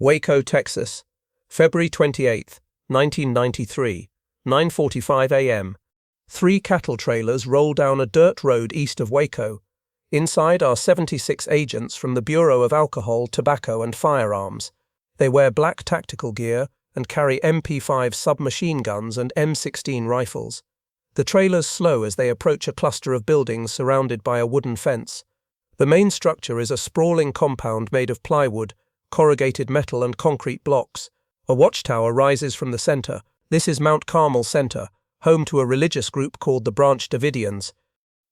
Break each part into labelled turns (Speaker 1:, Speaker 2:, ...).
Speaker 1: Waco, Texas, February 28, 1993, 9:45 a.m. 3 cattle trailers roll down a dirt road east of Waco. Inside are 76 agents from the Bureau of Alcohol, Tobacco and Firearms. They wear black tactical gear and carry MP5 submachine guns and M16 rifles. The trailers slow as they approach a cluster of buildings surrounded by a wooden fence. The main structure is a sprawling compound made of plywood, corrugated metal and concrete blocks. A watchtower rises from the center. This is Mount Carmel Center, home to a religious group called the Branch Davidians.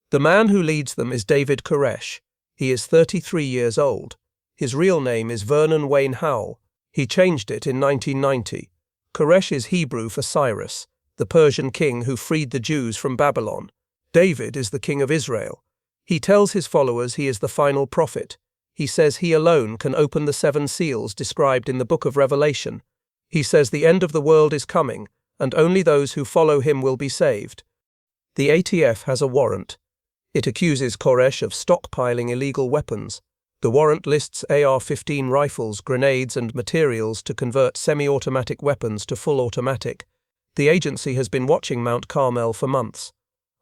Speaker 1: The man who leads them is David Koresh. He is 33 years old. His real name is Vernon Wayne Howell. He changed it in 1990. Koresh is Hebrew for Cyrus, the Persian king who freed the Jews from Babylon. David is the king of Israel. He tells his followers he is the final prophet. He says he alone can open the 7 seals described in the book of Revelation. He says the end of the world is coming, and only those who follow him will be saved. The ATF has a warrant. It accuses Koresh of stockpiling illegal weapons. The warrant lists AR-15 rifles, grenades, and materials to convert semi-automatic weapons to full automatic. The agency has been watching Mount Carmel for months.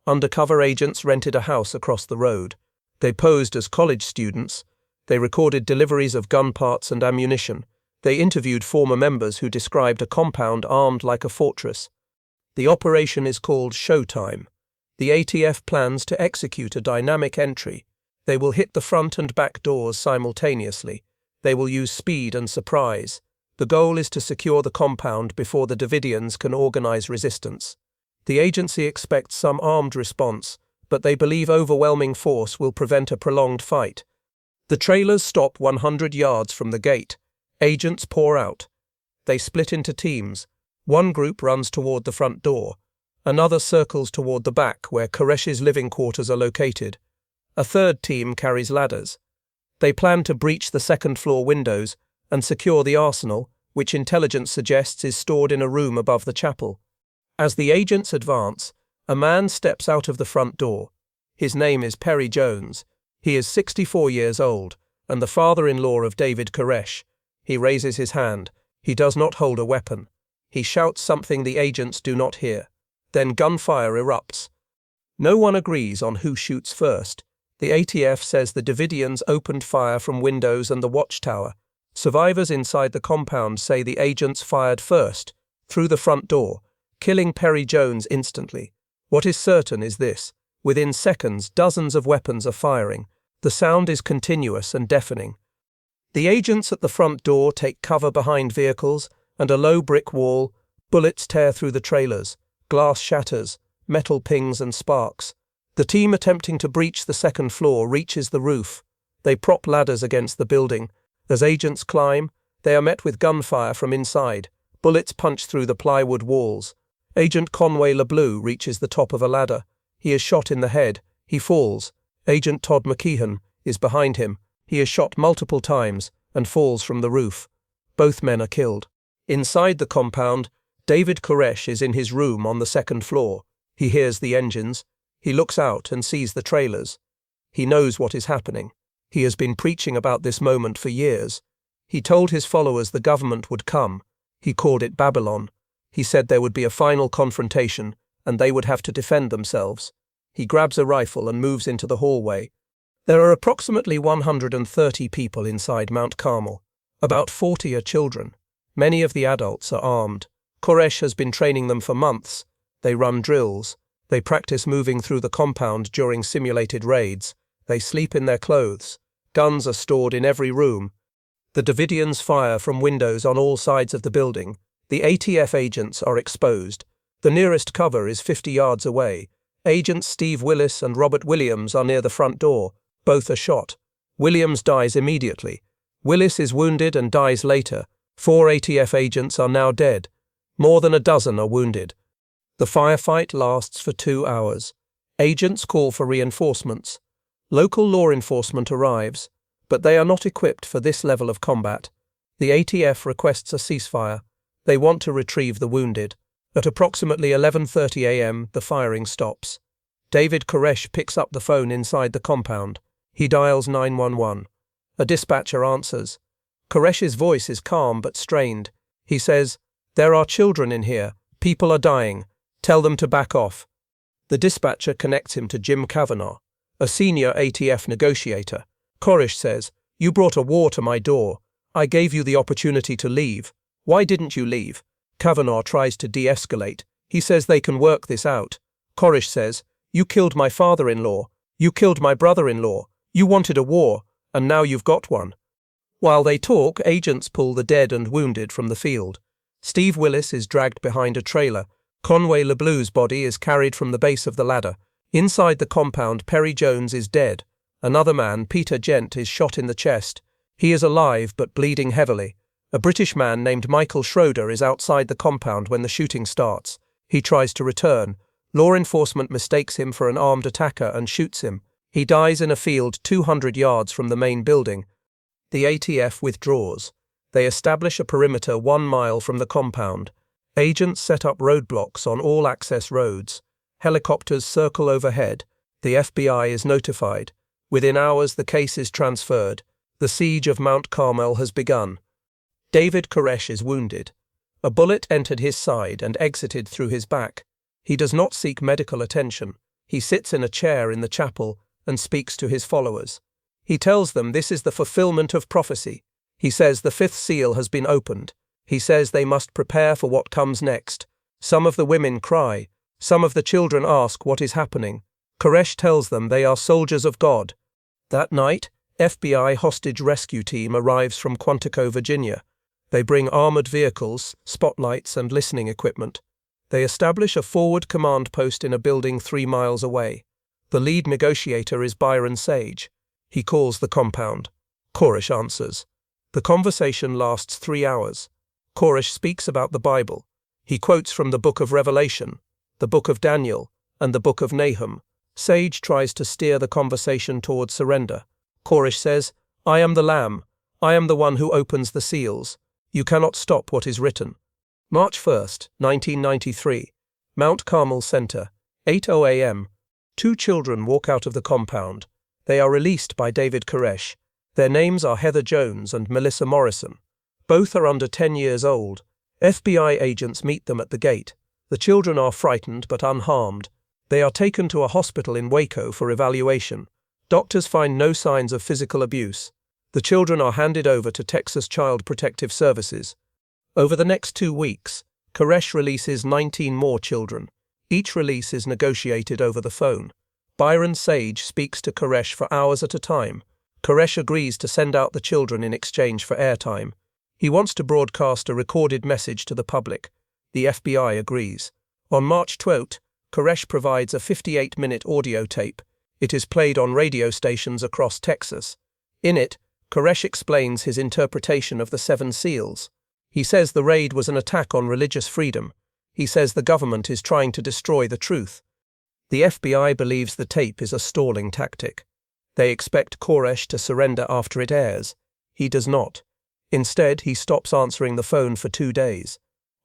Speaker 1: Undercover agents rented a house across the road. They posed as college students. They recorded deliveries of gun parts and ammunition. They interviewed former members who described a compound armed like a fortress. The operation is called Showtime. The ATF plans to execute a dynamic entry. They will hit the front and back doors simultaneously. They will use speed and surprise. The goal is to secure the compound before the Davidians can organize resistance. The agency expects some armed response, but they believe overwhelming force will prevent a prolonged fight. The trailers stop 100 yards from the gate. Agents pour out. They split into teams. One group runs toward the front door. Another circles toward the back where Koresh's living quarters are located. A third team carries ladders. They plan to breach the second-floor windows and secure the arsenal, which intelligence suggests is stored in a room above the chapel. As the agents advance, a man steps out of the front door. His name is Perry Jones. He is 64 years old and the father-in-law of David Koresh. He raises his hand. He does not hold a weapon. He shouts something the agents do not hear. Then gunfire erupts. No one agrees on who shoots first. The ATF says the Davidians opened fire from windows and the watchtower. Survivors inside the compound say the agents fired first, through the front door, killing Perry Jones instantly. What is certain is this: within seconds, dozens of weapons are firing. The sound is continuous and deafening. The agents at the front door take cover behind vehicles and a low brick wall. Bullets tear through the trailers. Glass shatters. Metal pings and sparks. The team attempting to breach the second floor reaches the roof. They prop ladders against the building. As agents climb, they are met with gunfire from inside. Bullets punch through the plywood walls. Agent Conway LeBleu reaches the top of a ladder. He is shot in the head. He falls. Agent Todd McKeehan is behind him. He is shot multiple times and falls from the roof. Both men are killed. Inside the compound, David Koresh is in his room on the second floor. He hears the engines. He looks out and sees the trailers. He knows what is happening. He has been preaching about this moment for years. He told his followers the government would come. He called it Babylon. He said there would be a final confrontation and they would have to defend themselves. He grabs a rifle and moves into the hallway. There are approximately 130 people inside Mount Carmel. About 40 are children. Many of the adults are armed. Koresh has been training them for months. They run drills. They practice moving through the compound during simulated raids. They sleep in their clothes. Guns are stored in every room. The Davidians fire from windows on all sides of the building. The ATF agents are exposed. The nearest cover is 50 yards away. Agents Steve Willis and Robert Williams are near the front door. Both are shot. Williams dies immediately. Willis is wounded and dies later. 4 ATF agents are now dead. More than a dozen are wounded. The firefight lasts for 2 hours. Agents call for reinforcements. Local law enforcement arrives, but they are not equipped for this level of combat. The ATF requests a ceasefire. They want to retrieve the wounded. At approximately 11:30 a.m., the firing stops. David Koresh picks up the phone inside the compound. He dials 911. A dispatcher answers. Koresh's voice is calm but strained. He says, "There are children in here. People are dying. Tell them to back off." The dispatcher connects him to Jim Kavanagh, a senior ATF negotiator. Koresh says, "You brought a war to my door. I gave you the opportunity to leave. Why didn't you leave?" Kavanagh tries to de-escalate. He says they can work this out. Koresh says, "You killed my father-in-law. You killed my brother-in-law. You wanted a war, and now you've got one." While they talk, agents pull the dead and wounded from the field. Steve Willis is dragged behind a trailer. Conway LeBlou's body is carried from the base of the ladder. Inside the compound, Perry Jones is dead. Another man, Peter Gent, is shot in the chest. He is alive but bleeding heavily. A British man named Michael Schroeder is outside the compound when the shooting starts. He tries to return. Law enforcement mistakes him for an armed attacker and shoots him. He dies in a field 200 yards from the main building. The ATF withdraws. They establish a perimeter 1 mile from the compound. Agents set up roadblocks on all access roads. Helicopters circle overhead. The FBI is notified. Within hours, the case is transferred. The siege of Mount Carmel has begun. David Koresh is wounded. A bullet entered his side and exited through his back. He does not seek medical attention. He sits in a chair in the chapel and speaks to his followers. He tells them this is the fulfillment of prophecy. He says the 5th seal has been opened. He says they must prepare for what comes next. Some of the women cry. Some of the children ask what is happening. Koresh tells them they are soldiers of God. That night, FBI hostage rescue team arrives from Quantico, Virginia. They bring armored vehicles, spotlights, and listening equipment. They establish a forward command post in a building 3 miles away. The lead negotiator is Byron Sage. He calls the compound. Koresh answers. The conversation lasts 3 hours. Koresh speaks about the Bible. He quotes from the Book of Revelation, the Book of Daniel, and the Book of Nahum. Sage tries to steer the conversation towards surrender. Koresh says, "I am the Lamb. I am the one who opens the seals. You cannot stop what is written." March 1st, 1993. Mount Carmel Center, 8:00 a.m. 2 children walk out of the compound. They are released by David Koresh. Their names are Heather Jones and Melissa Morrison. Both are under 10 years old. FBI agents meet them at the gate. The children are frightened but unharmed. They are taken to a hospital in Waco for evaluation. Doctors find no signs of physical abuse. The children are handed over to Texas Child Protective Services. Over the next 2 weeks, Koresh releases 19 more children. Each release is negotiated over the phone. Byron Sage speaks to Koresh for hours at a time. Koresh agrees to send out the children in exchange for airtime. He wants to broadcast a recorded message to the public. The FBI agrees. On March 12th, Koresh provides a 58-minute audio tape. It is played on radio stations across Texas. In it, Koresh explains his interpretation of the 7 seals. He says the raid was an attack on religious freedom. He says the government is trying to destroy the truth. The FBI believes the tape is a stalling tactic. They expect Koresh to surrender after it airs. He does not. Instead, he stops answering the phone for 2 days.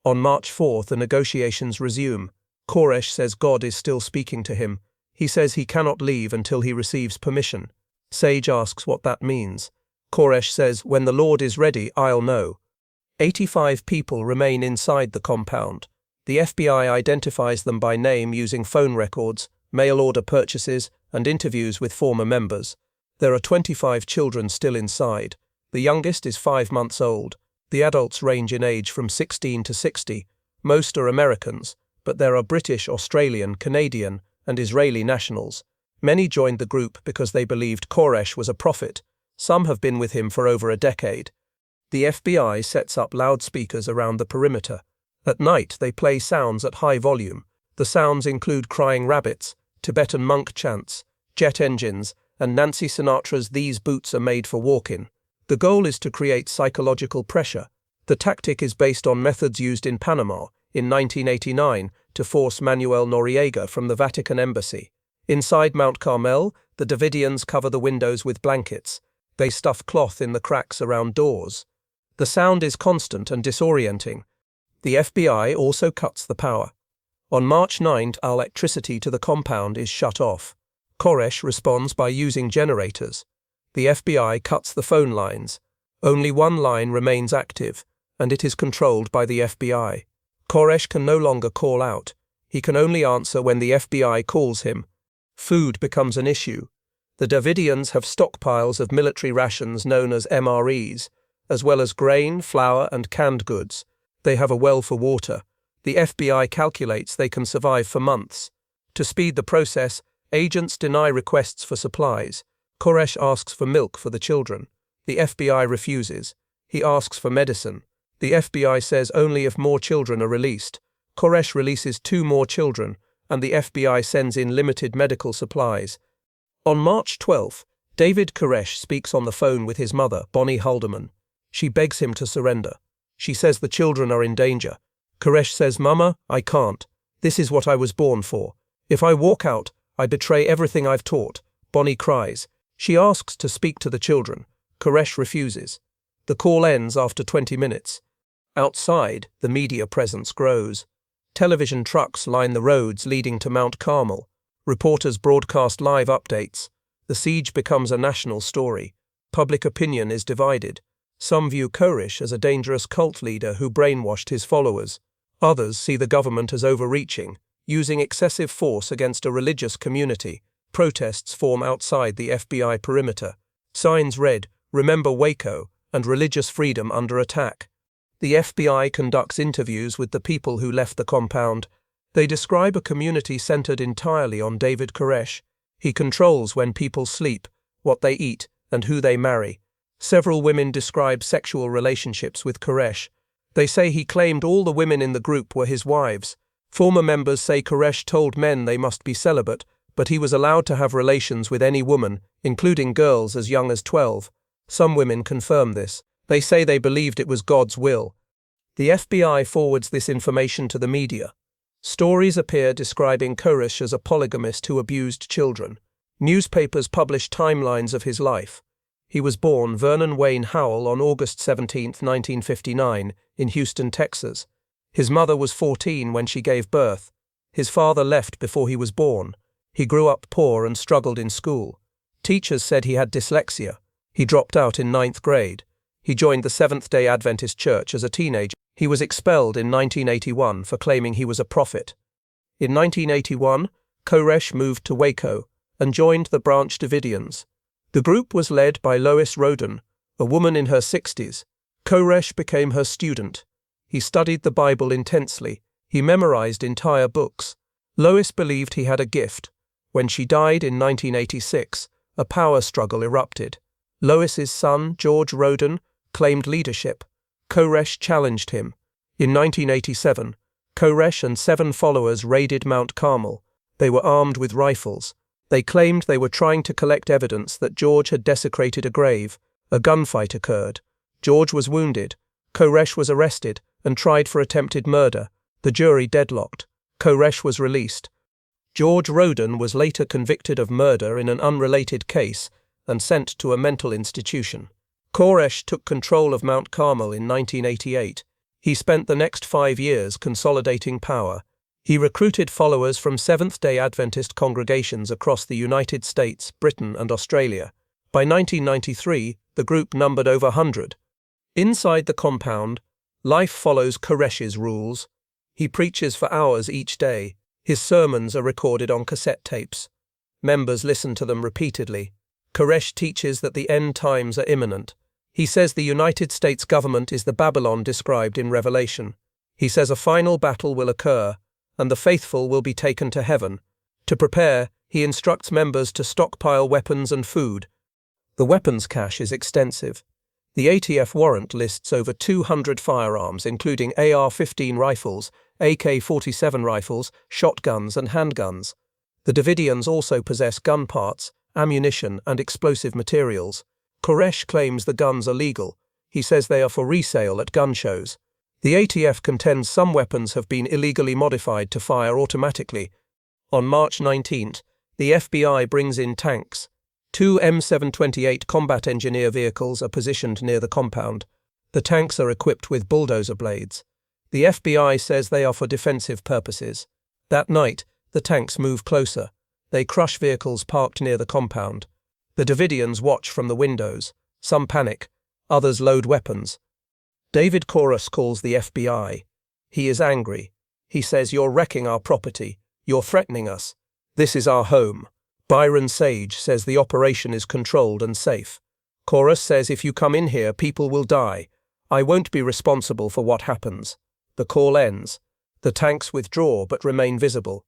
Speaker 1: On March 4th, the negotiations resume. Koresh says God is still speaking to him. He says he cannot leave until he receives permission. Sage asks what that means. Koresh says, "When the Lord is ready, I'll know." 85 people remain inside the compound. The FBI identifies them by name using phone records, mail-order purchases, and interviews with former members. There are 25 children still inside. The youngest is 5 months old. The adults range in age from 16 to 60. Most are Americans, but there are British, Australian, Canadian, and Israeli nationals. Many joined the group because they believed Koresh was a prophet. Some have been with him for over a decade. The FBI sets up loudspeakers around the perimeter. At night, they play sounds at high volume. The sounds include crying rabbits, Tibetan monk chants, jet engines, and Nancy Sinatra's "These Boots Are Made for Walking." The goal is to create psychological pressure. The tactic is based on methods used in Panama in 1989 to force Manuel Noriega from the Vatican Embassy. Inside Mount Carmel, the Davidians cover the windows with blankets. They stuff cloth in the cracks around doors. The sound is constant and disorienting. The FBI also cuts the power. On March 9th, electricity to the compound is shut off. Koresh responds by using generators. The FBI cuts the phone lines. Only one line remains active, and it is controlled by the FBI. Koresh can no longer call out. He can only answer when the FBI calls him. Food becomes an issue. The Davidians have stockpiles of military rations known as MREs, as well as grain, flour, and canned goods. They have a well for water. The FBI calculates they can survive for months. To speed the process, agents deny requests for supplies. Koresh asks for milk for the children. The FBI refuses. He asks for medicine. The FBI says only if more children are released. Koresh releases 2 more children, and the FBI sends in limited medical supplies. On March 12, David Koresh speaks on the phone with his mother, Bonnie Haldeman. She begs him to surrender. She says the children are in danger. Koresh says, "Mama, I can't. This is what I was born for. If I walk out, I betray everything I've taught." Bonnie cries. She asks to speak to the children. Koresh refuses. The call ends after 20 minutes. Outside, the media presence grows. Television trucks line the roads leading to Mount Carmel. Reporters broadcast live updates. The siege becomes a national story. Public opinion is divided. Some view Koresh as a dangerous cult leader who brainwashed his followers. Others see the government as overreaching, using excessive force against a religious community. Protests form outside the FBI perimeter. Signs read, "Remember Waco," and "Religious freedom under attack." The FBI conducts interviews with the people who left the compound. They describe a community centered entirely on David Koresh. He controls when people sleep, what they eat, and who they marry. Several women describe sexual relationships with Koresh. They say he claimed all the women in the group were his wives. Former members say Koresh told men they must be celibate, but he was allowed to have relations with any woman, including girls as young as 12. Some women confirm this. They say they believed it was God's will. The FBI forwards this information to the media. Stories appear describing Koresh as a polygamist who abused children. Newspapers publish timelines of his life. He was born Vernon Wayne Howell on August 17, 1959, in Houston, Texas. His mother was 14 when she gave birth. His father left before he was born. He grew up poor and struggled in school. Teachers said he had dyslexia. He dropped out in 9th grade. He joined the Seventh-day Adventist Church as a teenager. He was expelled in 1981 for claiming he was a prophet. In 1981, Koresh moved to Waco and joined the Branch Davidians. The group was led by Lois Roden, a woman in her 60s. Koresh became her student. He studied the Bible intensely. He memorized entire books. Lois believed he had a gift. When she died in 1986, a power struggle erupted. Lois's son, George Roden, claimed leadership. Koresh challenged him. In 1987, Koresh and 7 followers raided Mount Carmel. They were armed with rifles. They claimed they were trying to collect evidence that George had desecrated a grave. A gunfight occurred. George was wounded. Koresh was arrested and tried for attempted murder. The jury deadlocked. Koresh was released. George Roden was later convicted of murder in an unrelated case and sent to a mental institution. Koresh took control of Mount Carmel in 1988. He spent the next 5 years consolidating power. He recruited followers from Seventh-day Adventist congregations across the United States, Britain, and Australia. By 1993, the group numbered over 100. Inside the compound, life follows Koresh's rules. He preaches for hours each day. His sermons are recorded on cassette tapes. Members listen to them repeatedly. Koresh teaches that the end times are imminent. He says the United States government is the Babylon described in Revelation. He says a final battle will occur, and the faithful will be taken to heaven. To prepare, he instructs members to stockpile weapons and food. The weapons cache is extensive. The ATF warrant lists over 200 firearms, including AR-15 rifles, AK-47 rifles, shotguns, and handguns. The Davidians also possess gun parts, ammunition, and explosive materials. Koresh claims the guns are legal. He says they are for resale at gun shows. The ATF contends some weapons have been illegally modified to fire automatically. On March 19, the FBI brings in tanks. 2 M728 combat engineer vehicles are positioned near the compound. The tanks are equipped with bulldozer blades. The FBI says they are for defensive purposes. That night, the tanks move closer. They crush vehicles parked near the compound. The Davidians watch from the windows. Some panic. Others load weapons. David Koresh calls the FBI. He is angry. He says, "You're wrecking our property. You're threatening us. This is our home." Byron Sage says the operation is controlled and safe. Koresh says, "If you come in here, people will die. I won't be responsible for what happens." The call ends. The tanks withdraw but remain visible.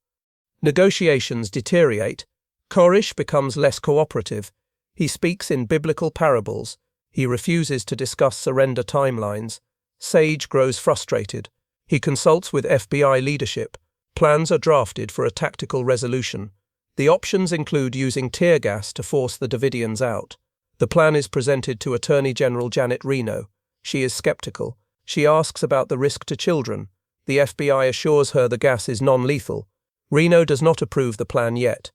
Speaker 1: Negotiations deteriorate. Koresh becomes less cooperative. He speaks in biblical parables. He refuses to discuss surrender timelines. Sage grows frustrated. He consults with FBI leadership. Plans are drafted for a tactical resolution. The options include using tear gas to force the Davidians out. The plan is presented to Attorney General Janet Reno. She is skeptical. She asks about the risk to children. The FBI assures her the gas is non-lethal. Reno does not approve the plan yet.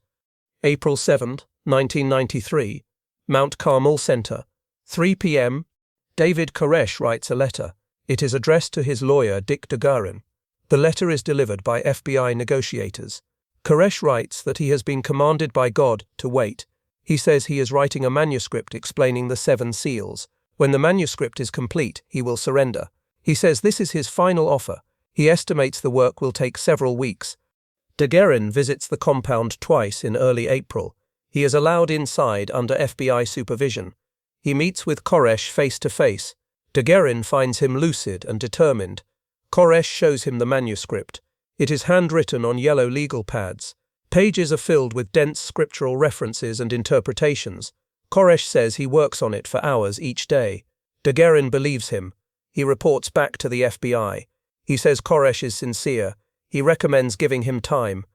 Speaker 1: April 7, 1993. Mount Carmel Center. 3 p.m. David Koresh writes a letter. It is addressed to his lawyer, Dick DeGuerin. The letter is delivered by FBI negotiators. Koresh writes that he has been commanded by God to wait. He says he is writing a manuscript explaining the 7 seals. When the manuscript is complete, he will surrender. He says this is his final offer. He estimates the work will take several weeks. DeGuerin visits the compound twice in early April. He is allowed inside under FBI supervision. He meets with Koresh face to face. DeGuerin finds him lucid and determined. Koresh shows him the manuscript. It is handwritten on yellow legal pads. Pages are filled with dense scriptural references and interpretations. Koresh says he works on it for hours each day. DeGuerin believes him. He reports back to the FBI. He says Koresh is sincere. He recommends giving him time.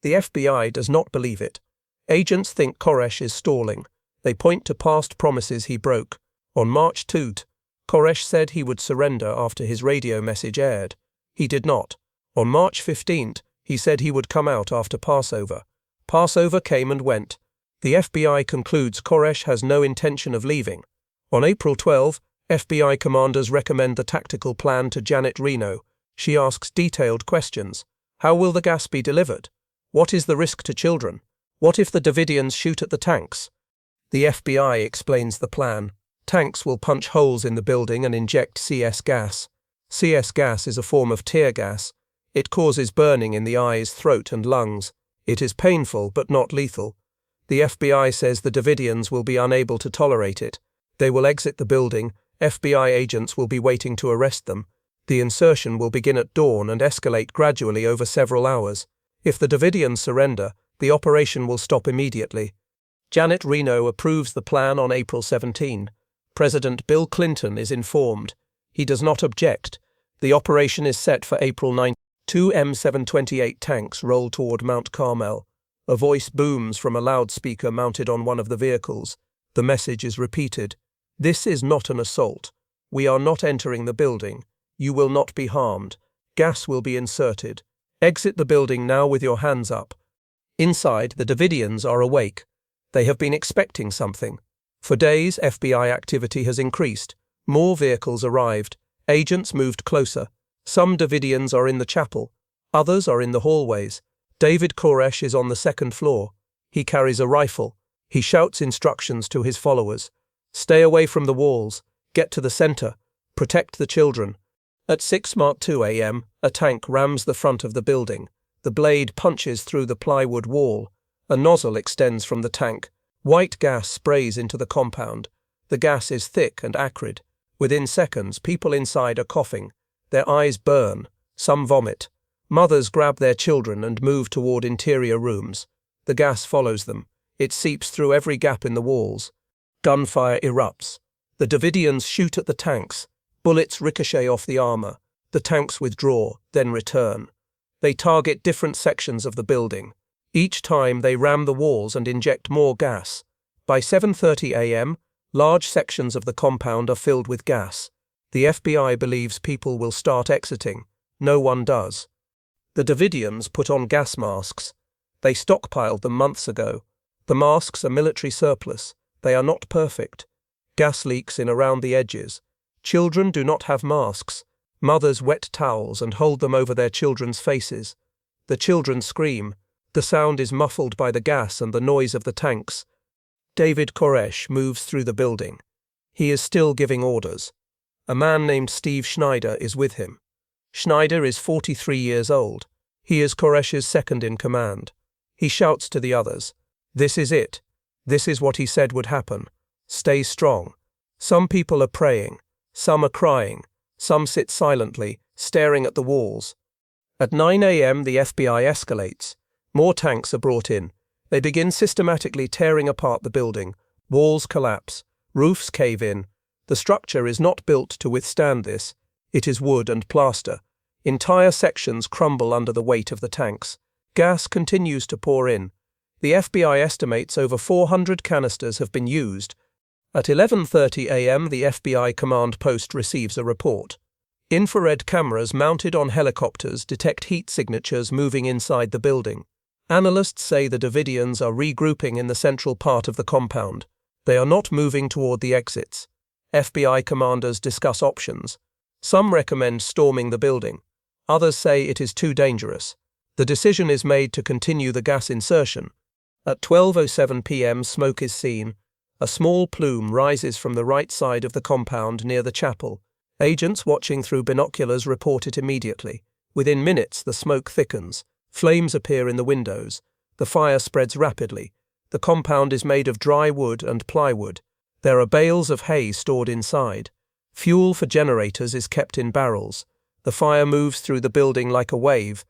Speaker 1: The FBI does not believe it. Agents think Koresh is stalling. They point to past promises he broke. On March 2, Koresh said he would surrender after his radio message aired. He did not. On March 15, he said he would come out after Passover. Passover came and went. The FBI concludes Koresh has no intention of leaving. On April 12, FBI commanders recommend the tactical plan to Janet Reno. She asks detailed questions. How will the gas be delivered? What is the risk to children? What if the Davidians shoot at the tanks? The FBI explains the plan. Tanks will punch holes in the building and inject CS gas. CS gas is a form of tear gas. It causes burning in the eyes, throat, and lungs. It is painful but not lethal. The FBI says the Davidians will be unable to tolerate it. They will exit the building. FBI agents will be waiting to arrest them. The insertion will begin at dawn and escalate gradually over several hours. If the Davidians surrender, the operation will stop immediately. Janet Reno approves the plan on April 17. President Bill Clinton is informed. He does not object. The operation is set for April 9. 2 M728 tanks roll toward Mount Carmel. A voice booms from a loudspeaker mounted on one of the vehicles. The message is repeated. "This is not an assault. We are not entering the building. You will not be harmed. Gas will be inserted. Exit the building now with your hands up." Inside, the Davidians are awake. They have been expecting something. For days, FBI activity has increased. More vehicles arrived. Agents moved closer. Some Davidians are in the chapel. Others are in the hallways. David Koresh is on the second floor. He carries a rifle. He shouts instructions to his followers. Stay away from the walls. Get to the center. Protect the children. At 6:02 a.m., a tank rams the front of the building. The blade punches through the plywood wall. A nozzle extends from the tank. White gas sprays into the compound. The gas is thick and acrid. Within seconds, people inside are coughing. Their eyes burn. Some vomit. Mothers grab their children and move toward interior rooms. The gas follows them. It seeps through every gap in the walls. Gunfire erupts. The Davidians shoot at the tanks. Bullets ricochet off the armor. The tanks withdraw, then return. They target different sections of the building. Each time they ram the walls and inject more gas. By 7:30 a.m., large sections of the compound are filled with gas. The FBI believes people will start exiting. No one does. The Davidians put on gas masks. They stockpiled them months ago. The masks are military surplus. They are not perfect. Gas leaks in around the edges. Children do not have masks. Mothers wet towels and hold them over their children's faces. The children scream. The sound is muffled by the gas and the noise of the tanks. David Koresh moves through the building. He is still giving orders. A man named Steve Schneider is with him. Schneider is 43 years old. He is Koresh's second in command. He shouts to the others, "This is it. This is what he said would happen. Stay strong." Some people are praying. Some are crying. Some sit silently, staring at the walls. At 9 a.m. the FBI escalates. More tanks are brought in. They begin systematically tearing apart the building. Walls collapse. Roofs cave in. The structure is not built to withstand this. It is wood and plaster. Entire sections crumble under the weight of the tanks. Gas continues to pour in. The FBI estimates over 400 canisters have been used. At 11:30 a.m. the FBI command post receives a report. Infrared cameras mounted on helicopters detect heat signatures moving inside the building. Analysts say the Davidians are regrouping in the central part of the compound. They are not moving toward the exits. FBI commanders discuss options. Some recommend storming the building. Others say it is too dangerous. The decision is made to continue the gas insertion. At 12:07 p.m. smoke is seen. A small plume rises from the right side of the compound near the chapel. Agents watching through binoculars report it immediately. Within minutes the smoke thickens. Flames appear in the windows. The fire spreads rapidly. The compound is made of dry wood and plywood. There are bales of hay stored inside. Fuel for generators is kept in barrels. The fire moves through the building like a wave.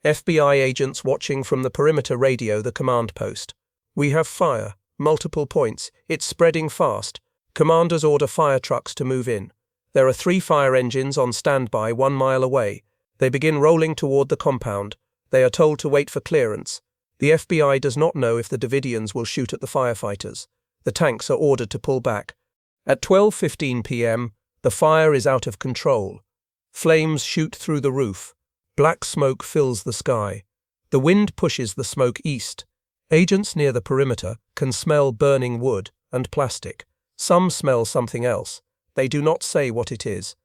Speaker 1: FBI agents watching from the perimeter radio the command post. "We have fire. Multiple points. It's spreading fast." Commanders order fire trucks to move in. There are 3 fire engines on standby 1 mile away. They begin rolling toward the compound. They are told to wait for clearance. The FBI does not know if the Davidians will shoot at the firefighters. The tanks are ordered to pull back. At 12:15 p.m., the fire is out of control. Flames shoot through the roof. Black smoke fills the sky. The wind pushes the smoke east. Agents near the perimeter can smell burning wood and plastic. Some smell something else. They do not say what it is.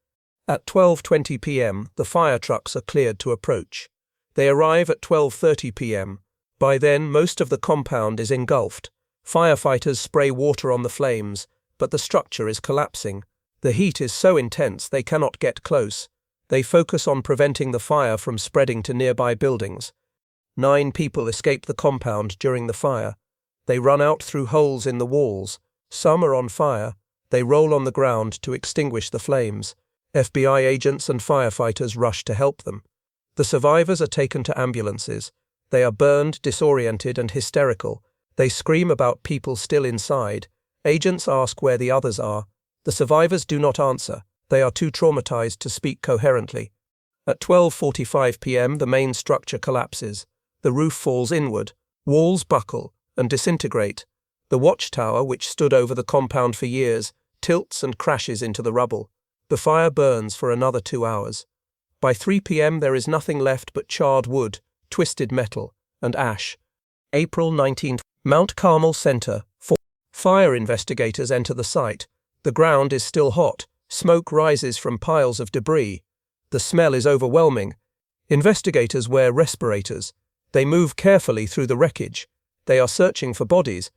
Speaker 1: At 12:20 p.m., the fire trucks are cleared to approach. They arrive at 12:30 p.m. By then, most of the compound is engulfed. Firefighters spray water on the flames, but the structure is collapsing. The heat is so intense they cannot get close. They focus on preventing the fire from spreading to nearby buildings. 9 people escape the compound during the fire. They run out through holes in the walls. Some are on fire. They roll on the ground to extinguish the flames. FBI agents and firefighters rush to help them. The survivors are taken to ambulances. They are burned, disoriented, and hysterical. They scream about people still inside. Agents ask where the others are. The survivors do not answer. They are too traumatized to speak coherently. At 12:45 p.m., the main structure collapses. The roof falls inward. Walls buckle and disintegrate. The watchtower, which stood over the compound for years, tilts and crashes into the rubble. The fire burns for another 2 hours. By 3 p.m. there is nothing left but charred wood, twisted metal, and ash. April 19th, Mount Carmel Center. Fire investigators enter the site. The ground is still hot. Smoke rises from piles of debris. The smell is overwhelming. Investigators wear respirators. They move carefully through the wreckage. They are searching for bodies.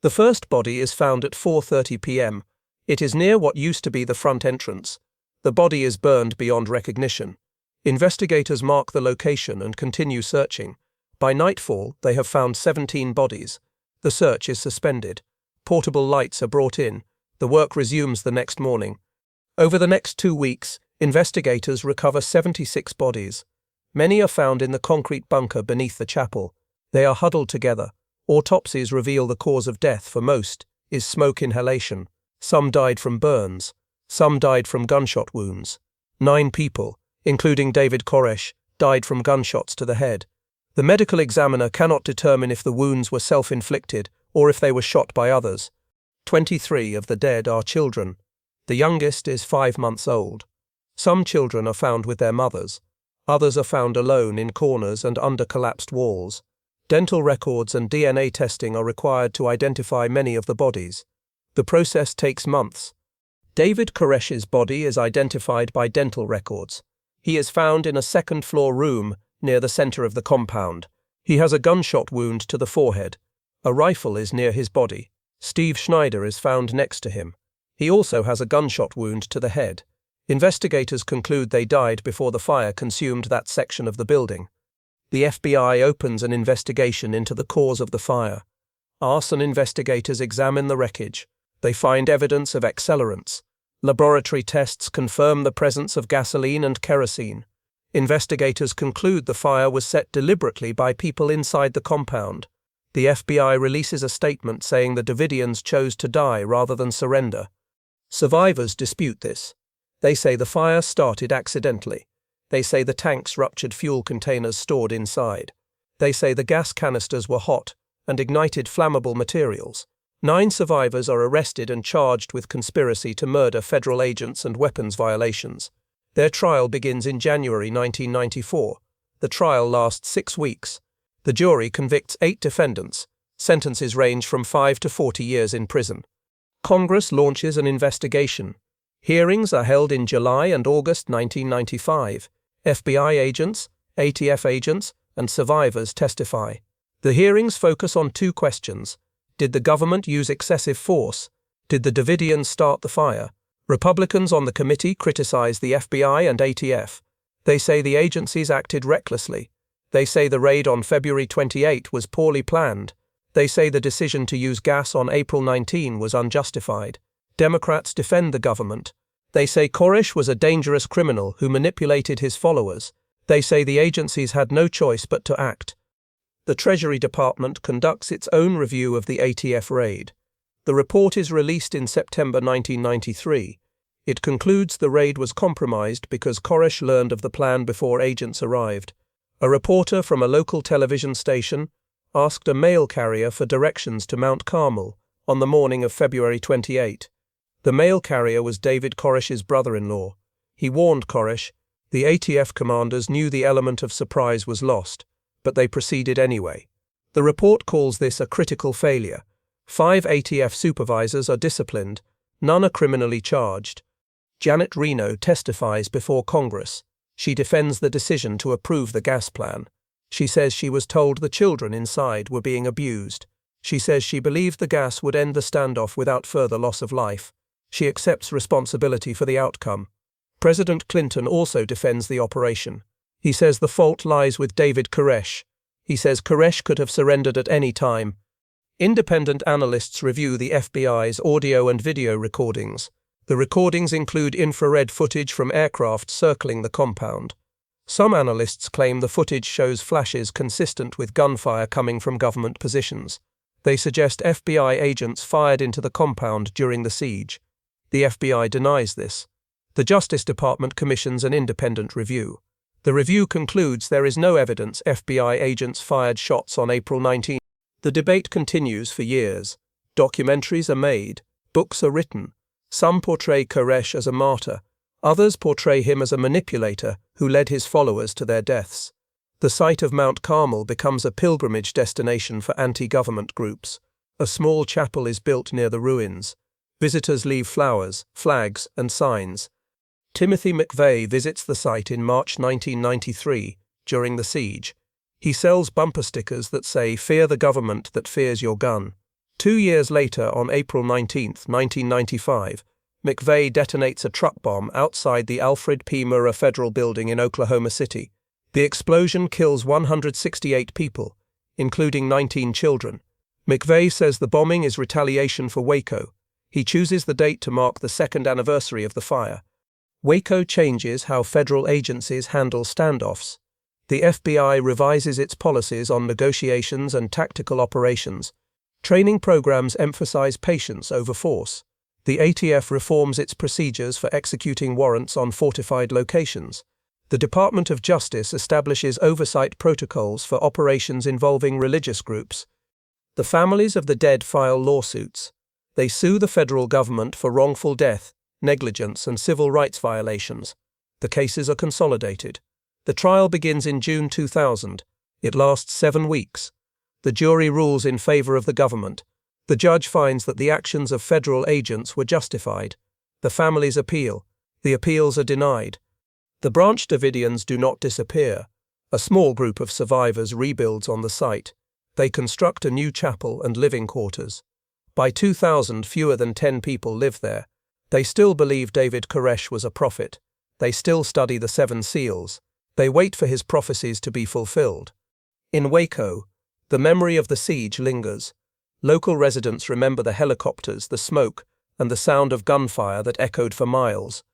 Speaker 1: The first body is found at 4:30 p.m. It is near what used to be the front entrance. The body is burned beyond recognition. Investigators mark the location and continue searching. By nightfall, they have found 17 bodies. The search is suspended. Portable lights are brought in. The work resumes the next morning. Over the next 2 weeks, investigators recover 76 bodies. Many are found in the concrete bunker beneath the chapel. They are huddled together. Autopsies reveal the cause of death for most is smoke inhalation. Some died from burns. Some died from gunshot wounds. 9 people, including David Koresh, died from gunshots to the head. The medical examiner cannot determine if the wounds were self-inflicted or if they were shot by others. 23 of the dead are children. The youngest is 5 months old. Some children are found with their mothers. Others are found alone in corners and under collapsed walls. Dental records and DNA testing are required to identify many of the bodies. The process takes months. David Koresh's body is identified by dental records. He is found in a second-floor room near the center of the compound. He has a gunshot wound to the forehead. A rifle is near his body. Steve Schneider is found next to him. He also has a gunshot wound to the head. Investigators conclude they died before the fire consumed that section of the building. The FBI opens an investigation into the cause of the fire. Arson investigators examine the wreckage. They find evidence of accelerants. Laboratory tests confirm the presence of gasoline and kerosene. Investigators conclude the fire was set deliberately by people inside the compound. The FBI releases a statement saying the Davidians chose to die rather than surrender. Survivors dispute this. They say the fire started accidentally. They say the tanks ruptured fuel containers stored inside. They say the gas canisters were hot and ignited flammable materials. 9 survivors are arrested and charged with conspiracy to murder federal agents and weapons violations. Their trial begins in January 1994. The trial lasts 6 weeks. The jury convicts 8 defendants. Sentences range from 5 to 40 years in prison. Congress launches an investigation. Hearings are held in July and August 1995. FBI agents, ATF agents, and survivors testify. The hearings focus on 2 questions. Did the government use excessive force? Did the Davidians start the fire? Republicans on the committee criticize the FBI and ATF. They say the agencies acted recklessly. They say the raid on February 28 was poorly planned. They say the decision to use gas on April 19 was unjustified. Democrats defend the government. They say Koresh was a dangerous criminal who manipulated his followers. They say the agencies had no choice but to act. The Treasury Department conducts its own review of the ATF raid. The report is released in September 1993. It concludes the raid was compromised because Koresh learned of the plan before agents arrived. A reporter from a local television station asked a mail carrier for directions to Mount Carmel on the morning of February 28. The mail carrier was David Koresh's brother-in-law. He warned Koresh. The ATF commanders knew the element of surprise was lost, but they proceeded anyway. The report calls this a critical failure. 5 ATF supervisors are disciplined. None are criminally charged. Janet Reno testifies before Congress. She defends the decision to approve the gas plan. She says she was told the children inside were being abused. She says she believed the gas would end the standoff without further loss of life. She accepts responsibility for the outcome. President Clinton also defends the operation. He says the fault lies with David Koresh. He says Koresh could have surrendered at any time. Independent analysts review the FBI's audio and video recordings. The recordings include infrared footage from aircraft circling the compound. Some analysts claim the footage shows flashes consistent with gunfire coming from government positions. They suggest FBI agents fired into the compound during the siege. The FBI denies this. The Justice Department commissions an independent review. The review concludes there is no evidence FBI agents fired shots on April 19. The debate continues for years. Documentaries are made. Books are written. Some portray Koresh as a martyr. Others portray him as a manipulator who led his followers to their deaths. The site of Mount Carmel becomes a pilgrimage destination for anti-government groups. A small chapel is built near the ruins. Visitors leave flowers, flags, and signs. Timothy McVeigh visits the site in March 1993, during the siege. He sells bumper stickers that say, "Fear the government that fears your gun." 2 years later, on April 19, 1995, McVeigh detonates a truck bomb outside the Alfred P. Murrah Federal Building in Oklahoma City. The explosion kills 168 people, including 19 children. McVeigh says the bombing is retaliation for Waco. He chooses the date to mark the 2nd anniversary of the fire. Waco changes how federal agencies handle standoffs. The FBI revises its policies on negotiations and tactical operations. Training programs emphasize patience over force. The ATF reforms its procedures for executing warrants on fortified locations. The Department of Justice establishes oversight protocols for operations involving religious groups. The families of the dead file lawsuits. They sue the federal government for wrongful death, negligence, and civil rights violations. The cases are consolidated. The trial begins in June 2000. It lasts 7 weeks. The jury rules in favor of the government. The judge finds that the actions of federal agents were justified. The families appeal. The appeals are denied. The Branch Davidians do not disappear. A small group of survivors rebuilds on the site. They construct a new chapel and living quarters. By 2000, fewer than 10 people live there. They still believe David Koresh was a prophet. They still study the 7 seals. They wait for his prophecies to be fulfilled. In Waco, the memory of the siege lingers. Local residents remember the helicopters, the smoke, and the sound of gunfire that echoed for miles.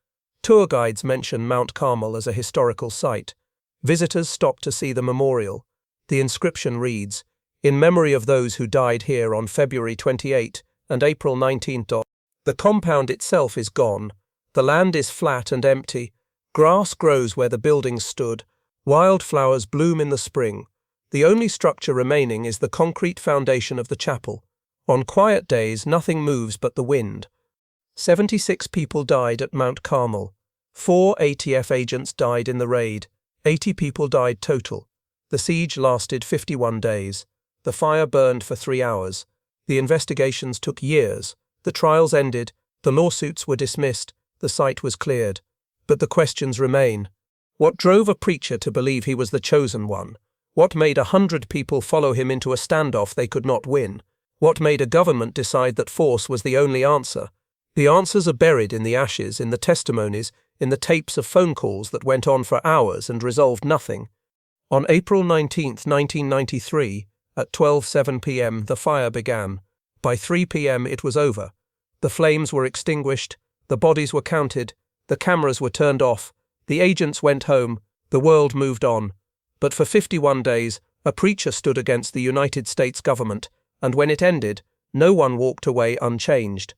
Speaker 1: Tour guides mention Mount Carmel as a historical site. Visitors stop to see the memorial. The inscription reads, "In memory of those who died here on February 28 and April 19." The compound itself is gone. The land is flat and empty. Grass grows where the buildings stood. Wildflowers bloom in the spring. The only structure remaining is the concrete foundation of the chapel. On quiet days, nothing moves but the wind. 76 people died at Mount Carmel. 4 ATF agents died in the raid. 80 people died total. The siege lasted 51 days. The fire burned for 3 hours. The investigations took years. The trials ended. The lawsuits were dismissed. The site was cleared. But the questions remain. What drove a preacher to believe he was the chosen one? What made 100 people follow him into a standoff they could not win? What made a government decide that force was the only answer? The answers are buried in the ashes, in the testimonies, in the tapes of phone calls that went on for hours and resolved nothing. On April 19, 1993, at 12:07 p.m., the fire began. By 3 p.m. it was over. The flames were extinguished, the bodies were counted, the cameras were turned off, the agents went home, the world moved on. But for 51 days, a preacher stood against the United States government, and when it ended, no one walked away unchanged.